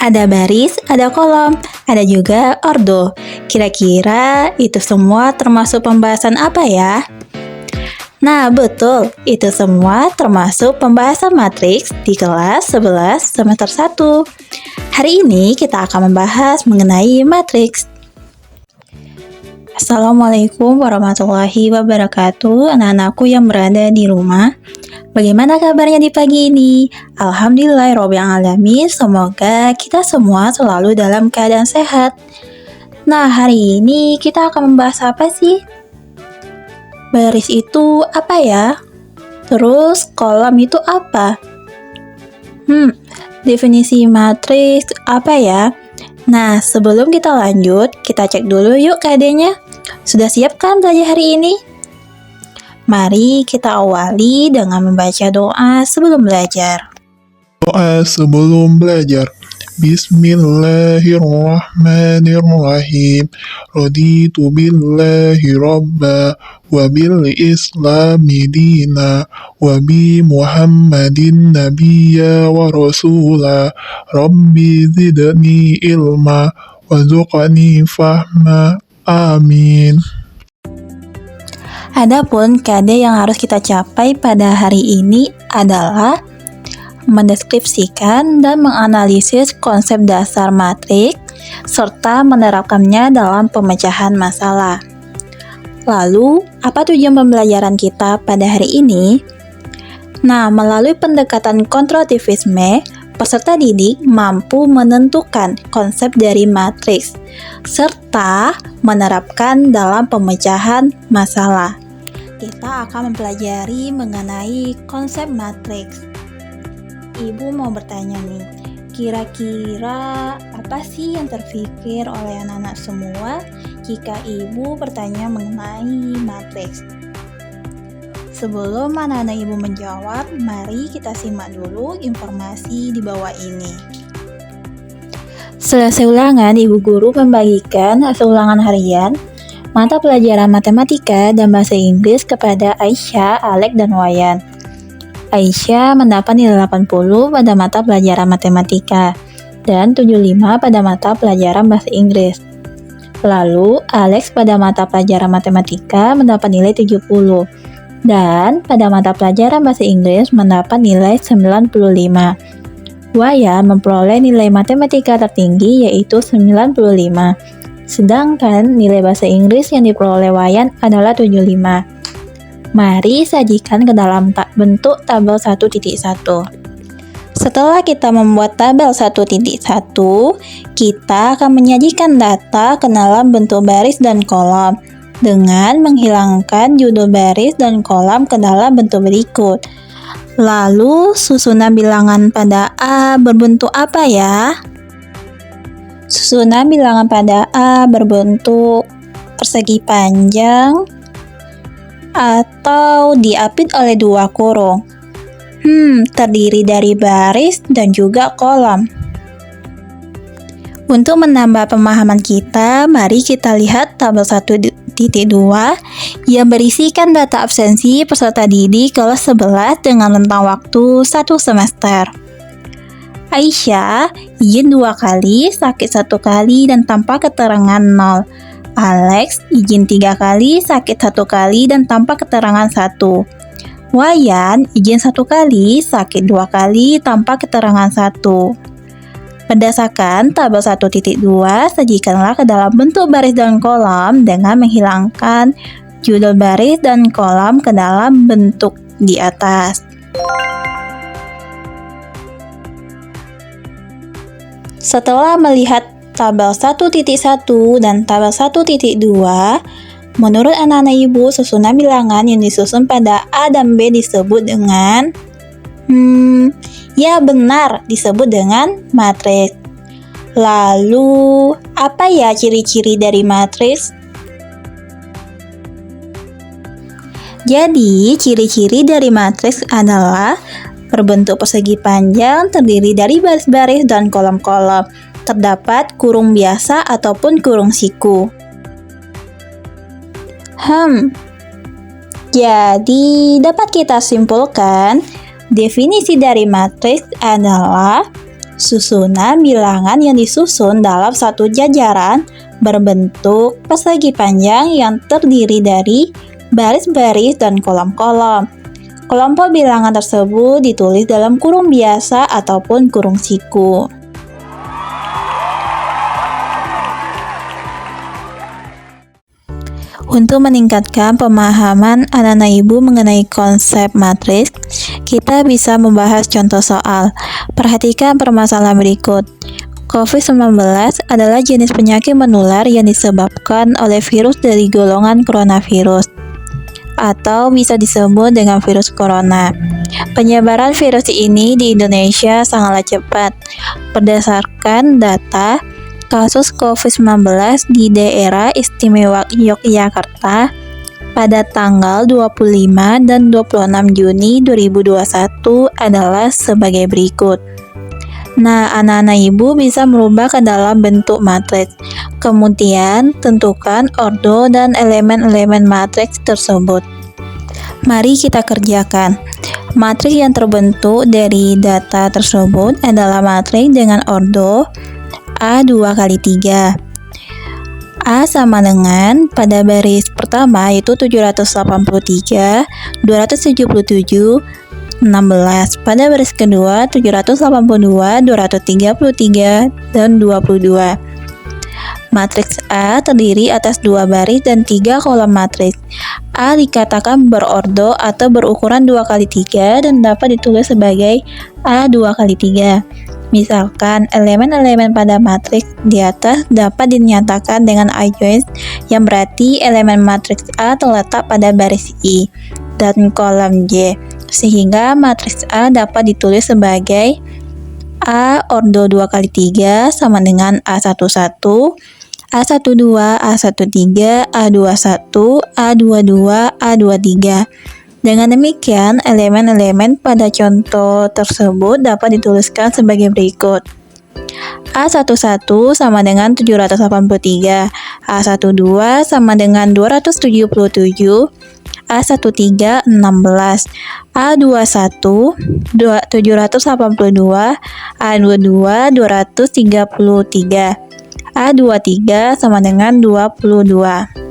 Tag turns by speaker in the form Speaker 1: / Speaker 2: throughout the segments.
Speaker 1: Ada baris, ada kolom, ada juga ordo. Kira-kira itu semua termasuk pembahasan apa ya? Nah, betul. Itu semua termasuk pembahasan matriks di kelas 11 semester 1. Hari ini kita akan membahas mengenai matriks. Assalamualaikum warahmatullahi wabarakatuh, anak-anakku yang berada di rumah. Bagaimana kabarnya di pagi ini? Alhamdulillahirabbil alamin. Semoga kita semua selalu dalam keadaan sehat. Nah, hari ini kita akan membahas apa sih? Baris itu apa ya? Terus kolom itu apa? Definisi matriks apa ya? Nah, sebelum kita lanjut, kita cek dulu yuk keadaannya. Sudah siap kan belajar hari ini? Mari kita awali dengan membaca doa sebelum belajar.
Speaker 2: Doa sebelum belajar. Bismillahirrahmanirrahim. Raditu billahi rabba wa bil islami dina wa bi muhammadin nabiyya wa rasula. Rabbi zidni ilma wa zuqni fahma. Amin.
Speaker 1: Adapun KD yang harus kita capai pada hari ini adalah mendeskripsikan dan menganalisis konsep dasar matriks serta menerapkannya dalam pemecahan masalah. Lalu, apa tujuan pembelajaran kita pada hari ini? Nah, melalui pendekatan konstruktivisme, peserta didik mampu menentukan konsep dari matriks serta menerapkan dalam pemecahan masalah. Kita akan mempelajari mengenai konsep matriks. Ibu mau bertanya nih, kira-kira apa sih yang terpikir oleh anak-anak semua jika ibu bertanya mengenai matriks? Sebelum anak-anak ibu menjawab, mari kita simak dulu informasi di bawah ini. Selesai ulangan, ibu guru membagikan hasil ulangan harian mata pelajaran matematika dan bahasa Inggris kepada Aisyah, Alex, dan Wayan. Aisyah mendapat nilai 80 pada mata pelajaran matematika dan 75 pada mata pelajaran bahasa Inggris. Lalu, Alex pada mata pelajaran matematika mendapat nilai 70 dan pada mata pelajaran bahasa Inggris mendapat nilai 95. Wayan memperoleh nilai matematika tertinggi yaitu 95. Sedangkan nilai bahasa Inggris yang diperoleh Wayan adalah 75. Mari sajikan ke dalam bentuk tabel 1.1. Setelah kita membuat tabel 1.1, kita akan menyajikan data ke dalam bentuk baris dan kolom dengan menghilangkan judul baris dan kolom ke dalam bentuk berikut. Lalu, susunan bilangan pada A berbentuk apa ya? Susunan bilangan pada A berbentuk persegi panjang atau diapit oleh dua kurung. Terdiri dari baris dan juga kolom. Untuk menambah pemahaman kita, mari kita lihat tabel 1.2 yang berisikan data absensi peserta didik kelas 11 dengan rentang waktu 1 semester. Aisyah izin 2 kali, sakit 1 kali, dan tanpa keterangan 0. Alex izin 3 kali, sakit 1 kali, dan tanpa keterangan 1. Wayan izin 1 kali, sakit 2 kali, tanpa keterangan 1. Berdasarkan tabel 1.2, sajikanlah ke dalam bentuk baris dan kolom dengan menghilangkan judul baris dan kolom ke dalam bentuk di atas. Setelah melihat tabel 1.1 dan tabel 1.2, menurut anak-anak ibu, susunan bilangan yang disusun pada A dan B disebut dengan ya benar, disebut dengan matriks. Lalu, apa ya ciri-ciri dari matriks? Jadi, ciri-ciri dari matriks adalah berbentuk persegi panjang, terdiri dari baris-baris dan kolom-kolom. Terdapat kurung biasa ataupun kurung siku. Jadi, dapat kita simpulkan, definisi dari matriks adalah Susunan bilangan yang disusun dalam satu jajaran berbentuk persegi panjang yang terdiri dari baris-baris dan kolom-kolom. Kelompok bilangan tersebut ditulis dalam kurung biasa ataupun kurung siku. Untuk meningkatkan pemahaman anak-anak ibu mengenai konsep matriks, kita bisa membahas contoh soal. Perhatikan permasalahan berikut. COVID-19 adalah jenis penyakit menular yang disebabkan oleh virus dari golongan coronavirus, atau bisa disebut dengan virus corona. Penyebaran virus ini di Indonesia sangatlah cepat. Berdasarkan data, kasus COVID-19 di daerah istimewa Yogyakarta pada tanggal 25 dan 26 Juni 2021 adalah sebagai berikut. Nah, anak-anak ibu bisa merubah ke dalam bentuk matriks. Kemudian, tentukan ordo dan elemen-elemen matriks tersebut. Mari kita kerjakan. Matriks yang terbentuk dari data tersebut adalah matriks dengan ordo A2 kali 3. A sama dengan pada baris pertama yaitu 783, 277, 16. Pada baris kedua 782, 233, dan 22. Matriks A terdiri atas 2 baris dan 3 kolom matriks. A dikatakan berordo atau berukuran 2 kali 3 dan dapat ditulis sebagai A2 kali 3. Misalkan, elemen-elemen pada matriks di atas dapat dinyatakan dengan I-join, yang berarti elemen matriks A terletak pada baris I dan kolom J, sehingga matriks A dapat ditulis sebagai A ordo 2 kali 3 sama dengan A11, A12, A13, A21, A22, A23. Dengan demikian, elemen-elemen pada contoh tersebut dapat dituliskan sebagai berikut. A11 sama dengan 783, A12 sama dengan 277, A13 16, A21 782, A22 233, A23 sama dengan 22.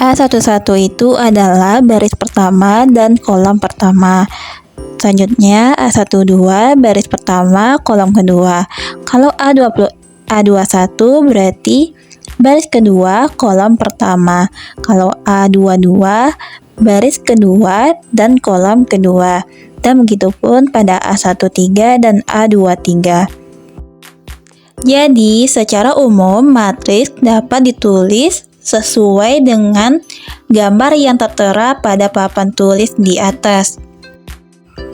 Speaker 1: A11 itu adalah baris pertama dan kolom pertama. Selanjutnya A12 baris pertama kolom kedua. Kalau A21 berarti baris kedua kolom pertama. Kalau A22 baris kedua dan kolom kedua. Dan begitupun pada A13 dan A23. Jadi, secara umum matriks dapat ditulis sesuai dengan gambar yang tertera pada papan tulis di atas.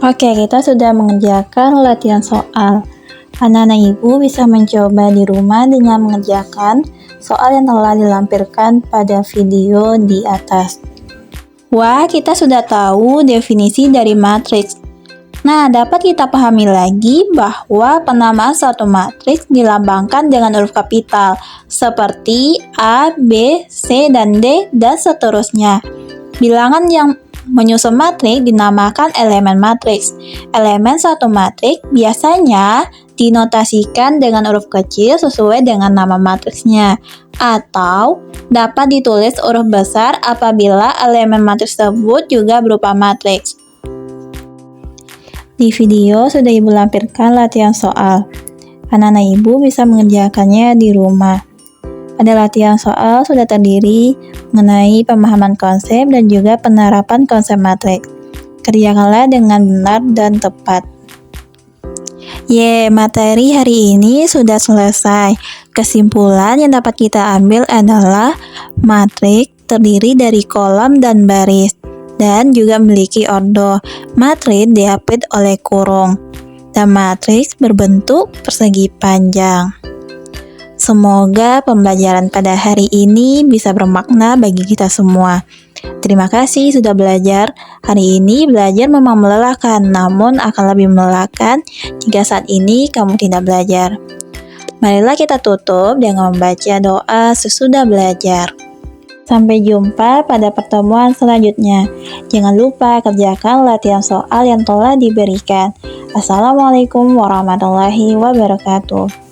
Speaker 1: Oke, kita sudah mengerjakan latihan soal. Anak-anak ibu bisa mencoba di rumah dengan mengerjakan soal yang telah dilampirkan pada video di atas. Wah, kita sudah tahu definisi dari matriks. Nah, dapat kita pahami lagi bahwa penamaan suatu matriks dilambangkan dengan huruf kapital seperti A, B, C, dan D, dan seterusnya. Bilangan yang menyusun matriks dinamakan elemen matriks. Elemen suatu matriks biasanya dinotasikan dengan huruf kecil sesuai dengan nama matriksnya, atau dapat ditulis huruf besar apabila elemen matriks tersebut juga berupa matriks. Di video sudah ibu lampirkan latihan soal. Anak-anak ibu bisa mengerjakannya di rumah. Pada latihan soal sudah terdiri mengenai pemahaman konsep dan juga penerapan konsep matriks. Kerjakanlah dengan benar dan tepat. Materi hari ini sudah selesai. Kesimpulan yang dapat kita ambil adalah matriks terdiri dari kolom dan baris, dan juga memiliki ordo. Matriks diapit oleh kurung, dan matriks berbentuk persegi panjang. Semoga pembelajaran pada hari ini bisa bermakna bagi kita semua. Terima kasih sudah belajar. Hari ini belajar memang melelahkan, namun akan lebih melelahkan jika saat ini kamu tidak belajar. Marilah kita tutup dengan membaca doa sesudah belajar. Sampai jumpa pada pertemuan selanjutnya. Jangan lupa kerjakan latihan soal yang telah diberikan. Assalamualaikum warahmatullahi wabarakatuh.